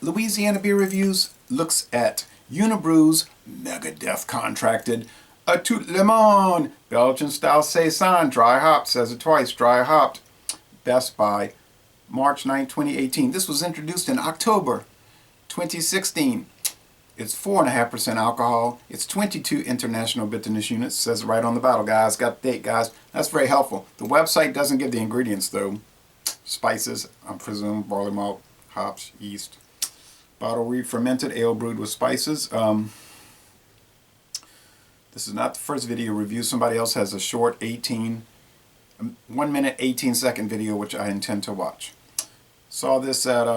Louisiana Beer Reviews looks at Unibroue's Megadeth contracted a Tout Le Monde Belgian style Saison, dry hopped, says it twice, dry hopped, Best by March 9, 2018. This was introduced in October 2016. It's 4.5% alcohol. It's 22 international bitterness units. Says it right on the bottle, guys. Got the date, guys. That's very helpful. The website doesn't give the ingredients, though. Spices, I presume, barley malt, hops, yeast. Bottle re-fermented ale brewed with spices. This is not the first video review. Somebody else has a short 1 minute 18-second video, which I intend to watch. Saw this at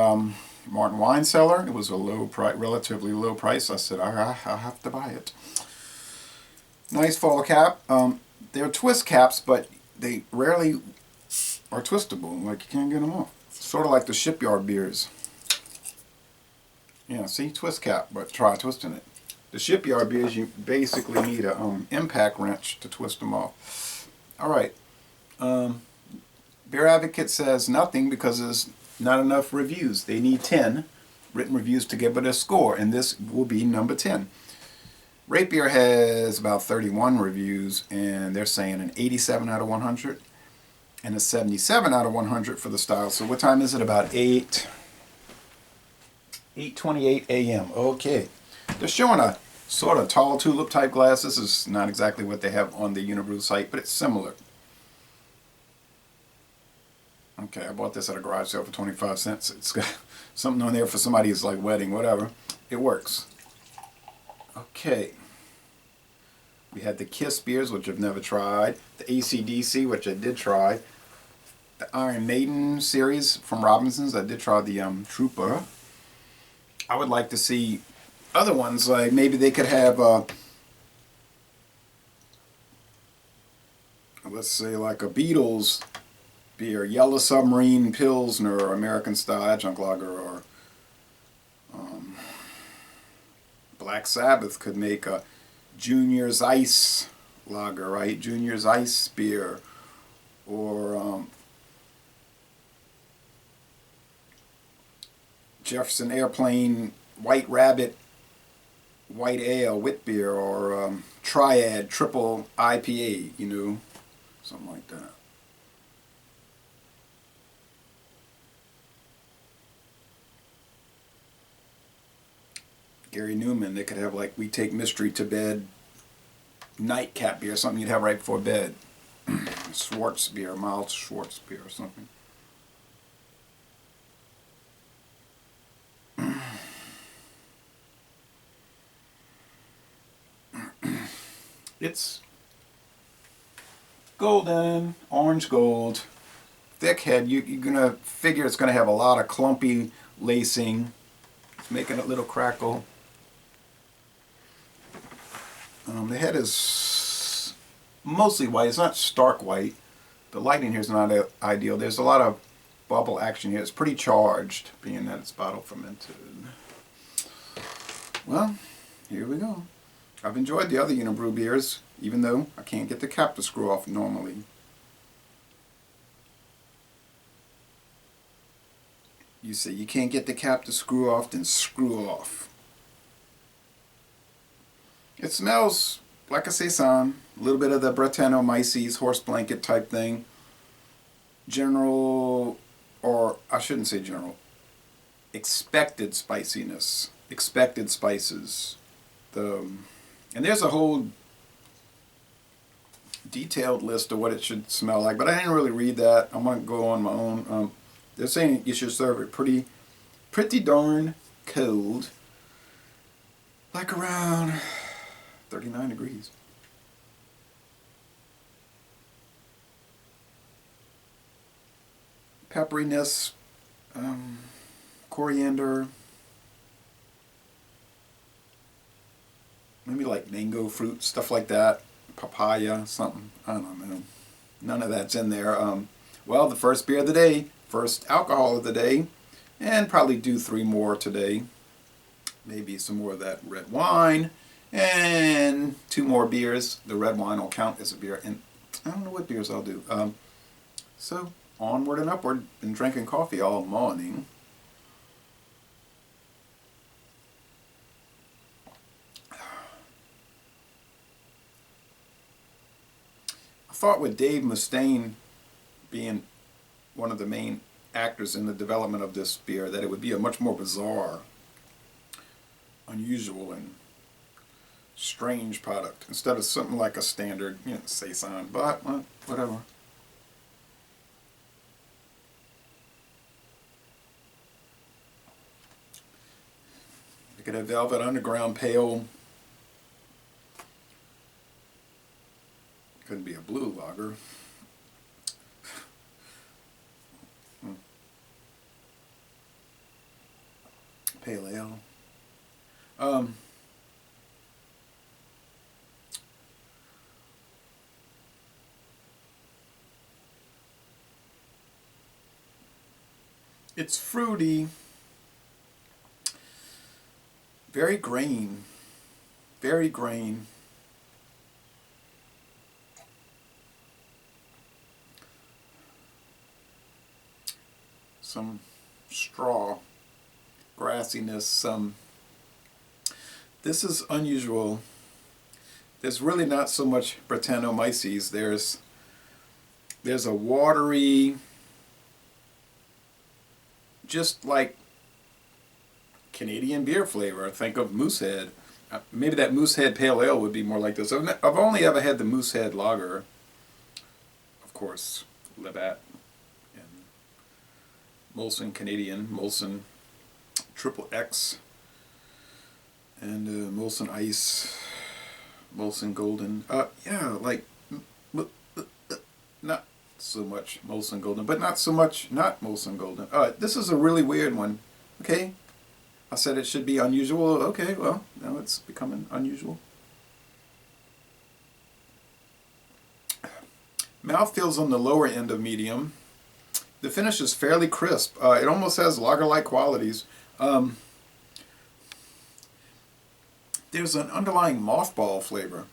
Martin Wine Cellar. It was a low price, relatively low price. I said I have to buy it. Nice fall cap. They're twist caps, but they rarely are twistable. Like, you can't get them off. Sort of like the shipyard beers. Yeah, see, twist cap, but try twisting it. The shipyard beers, you basically need a impact wrench to twist them off. All right. Beer Advocate says nothing because there's not enough reviews. They need 10 written reviews to give it a score, and this will be number 10. Rate Beer has about 31 reviews, and they're saying an 87 out of 100 and a 77 out of 100 for the style. So what time is it? About 8:28 a.m. Okay. They're showing a sort of tall tulip type glass. This is not exactly what they have on the Unibroue site, but it's similar. Okay, I bought this at a garage sale for 25 cents. It's got something on there for somebody's like wedding, whatever. It works. Okay. We had the Kiss beers, which I've never tried. The AC/DC, which I did try. The Iron Maiden series from Robinson's. I did try the Trooper. I would like to see other ones, like maybe they could have, let's say like a Beatles beer, Yellow Submarine Pilsner, or American Style Adjunct Lager, or Black Sabbath could make a Junior's Ice Lager, right? Junior's Ice beer, or Jefferson Airplane White Rabbit White Ale wit beer, or Triad Triple IPA, you know, something like that. Gary Newman, they could have like We Take Mystery to Bed nightcap beer, something you'd have right before bed. Schwartz beer, mild Schwartz beer or something. It's golden, orange gold, thick head. You're going to figure it's going to have a lot of clumpy lacing, making a little crackle. The head is mostly white. It's not stark white. The lighting here is not ideal. There's a lot of bubble action here. It's pretty charged, being that it's bottle fermented. Well, here we go. I've enjoyed the other Unibroue beers, even though I can't get the cap to screw off normally. You say you can't get the cap to screw off, then screw off. It smells like a Saison, a little bit of the Brettanomyces horse blanket type thing. General, or I shouldn't say general, expected spiciness, expected spices. And there's a whole detailed list of what it should smell like, but I didn't really read that. I'm going to go on my own. They're saying you should serve it pretty darn cold, like around 39 degrees. Pepperiness, coriander, maybe like mango fruit, stuff like that, papaya, something, I don't know. None of that's in there. Well, the first beer of the day, first alcohol of the day, and probably do 3 more today. Maybe some more of that red wine, and 2 more beers. The red wine will count as a beer, and I don't know what beers I'll do. So onward and upward. Been drinking coffee all morning. thought with Dave Mustaine being one of the main actors in the development of this beer that it would be a much more bizarre, unusual, and strange product instead of something like a standard, saison. But whatever. Look at that Velvet Underground Pale. Couldn't be a blue lager. Pale ale. It's fruity, very grain, very grain. Some straw, grassiness, some. This is unusual. There's really not so much Brettanomyces. There's a watery, just like Canadian beer flavor. Think of Moosehead. Maybe that Moosehead Pale Ale would be more like this. I've only ever had the Moosehead Lager. Of course, Labatt and Molson Canadian, Molson Triple X, and Molson Ice, Molson Golden. Yeah, like not so much Molson Golden, but not so much not Molson Golden. This is a really weird one. Okay, I said it should be unusual. Okay, well, now it's becoming unusual. Mouthfeel's on the lower end of medium. The finish is fairly crisp. It almost has lager-like qualities. There's an underlying mothball flavor.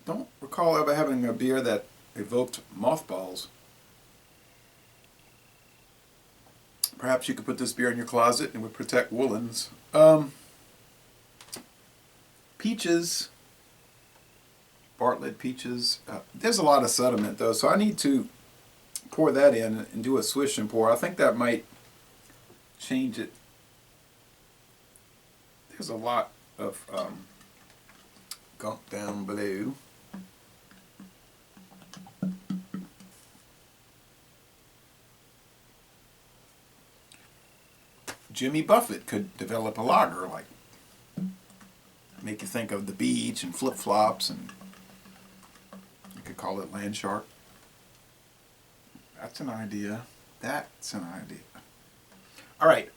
Don't recall ever having a beer that evoked mothballs. Perhaps you could put this beer in your closet and it would protect woolens. Peaches. Bartlett peaches. There's a lot of sediment though, so I need to pour that in and do a swish and pour. I think that might change it. There's a lot of gunk down below. Jimmy Buffett could develop a lager, like make you think of the beach and flip-flops, and you could call it Land Shark. That's an idea. That's an idea. All right.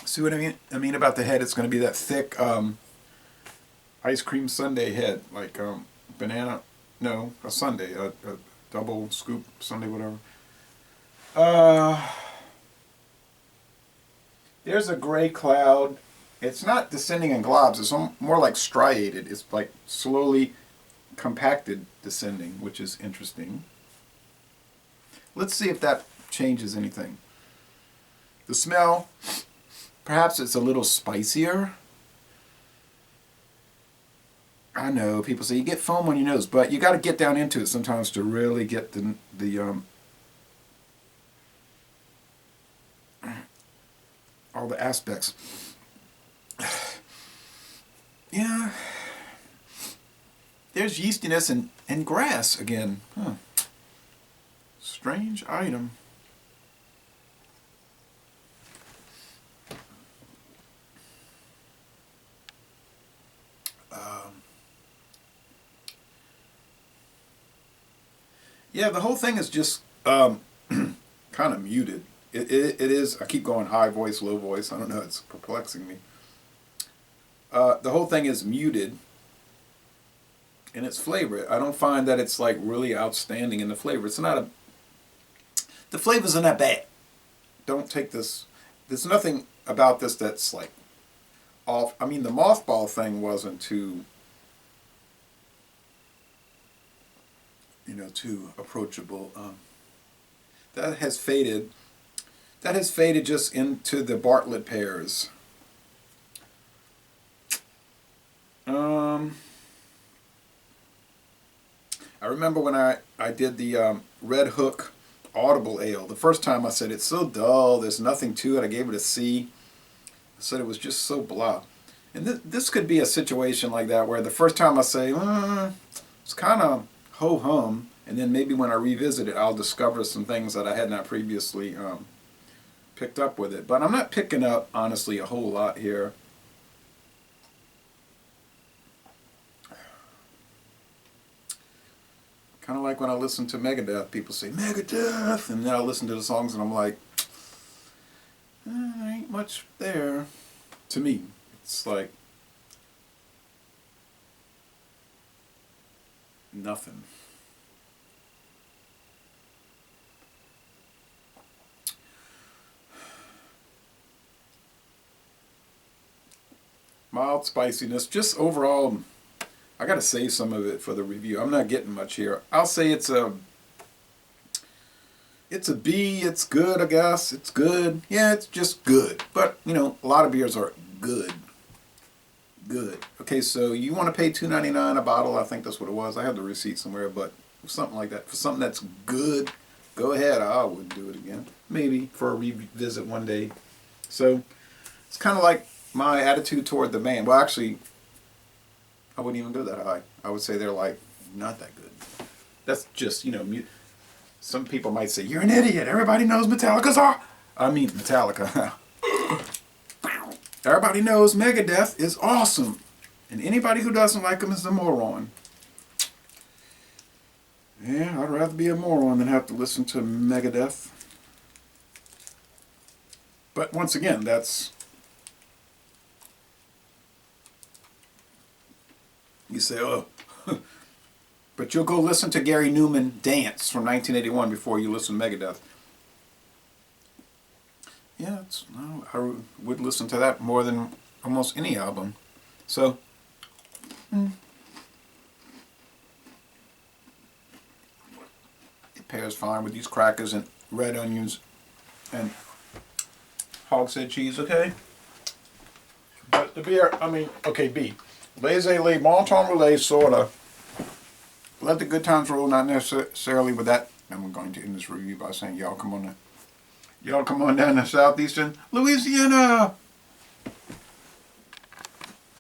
See what I mean? I mean about the head, it's going to be that thick ice cream sundae head, like banana, no, a sundae, a double scoop sundae, whatever. There's a gray cloud. It's not descending in globs, it's more like striated. It's like slowly compacted descending, which is interesting. Let's see if that changes anything. The smell, perhaps it's a little spicier. I know people say you get foam on your nose, but you got to get down into it sometimes to really get all the aspects. Yeah, there's yeastiness and grass again. Huh. Strange item. Yeah, the whole thing is just kind of muted. It is, I keep going high voice, low voice. I don't know, it's perplexing me. The whole thing is muted in its flavor. I don't find that it's like really outstanding in the flavor. It's not the flavors are not bad. Don't take this. there's nothing about this that's like off. I mean, the mothball thing wasn't too, too approachable. That has faded. That has faded just into the Bartlett pears. I remember when I did the Red Hook Audible Ale. The first time I said it's so dull, there's nothing to it. I gave it a C. I said it was just so blah. And this could be a situation like that where the first time I say, it's kind of ho-hum, and then maybe when I revisit it, I'll discover some things that I had not previously picked up with it. But I'm not picking up, honestly, a whole lot here. Kind of like when I listen to Megadeth, people say, Megadeth! And then I listen to the songs and I'm like, there ain't much there. To me, it's like nothing. Mild spiciness, just overall, I gotta save some of it for the review. I'm not getting much here. I'll say it's a B. It's good, I guess. It's good. Yeah, it's just good. But a lot of beers are good. Good. Okay, so you want to pay $2.99 a bottle? I think that's what it was. I have the receipt somewhere, but something like that. For something that's good, go ahead. I wouldn't do it again. Maybe for a revisit one day. So it's kind of like my attitude toward the band. Well, actually, I wouldn't even go that high. I would say they're like not that good. That's just some people might say you're an idiot. Everybody knows Metallica's are. I mean Metallica. Everybody knows Megadeth is awesome, and anybody who doesn't like them is a moron. Yeah, I'd rather be a moron than have to listen to Megadeth. But once again, that's. You say, oh, but you'll go listen to Gary Newman Dance from 1981 before you listen to Megadeth. Yeah, I would listen to that more than almost any album. So, it pairs fine with these crackers and red onions and hogshead cheese, okay? But the beer, okay, B. Laissez-les, bon temps roulé, sorta. Let the good times roll, not necessarily with that. And we're going to end this review by saying, y'all come on down to southeastern Louisiana.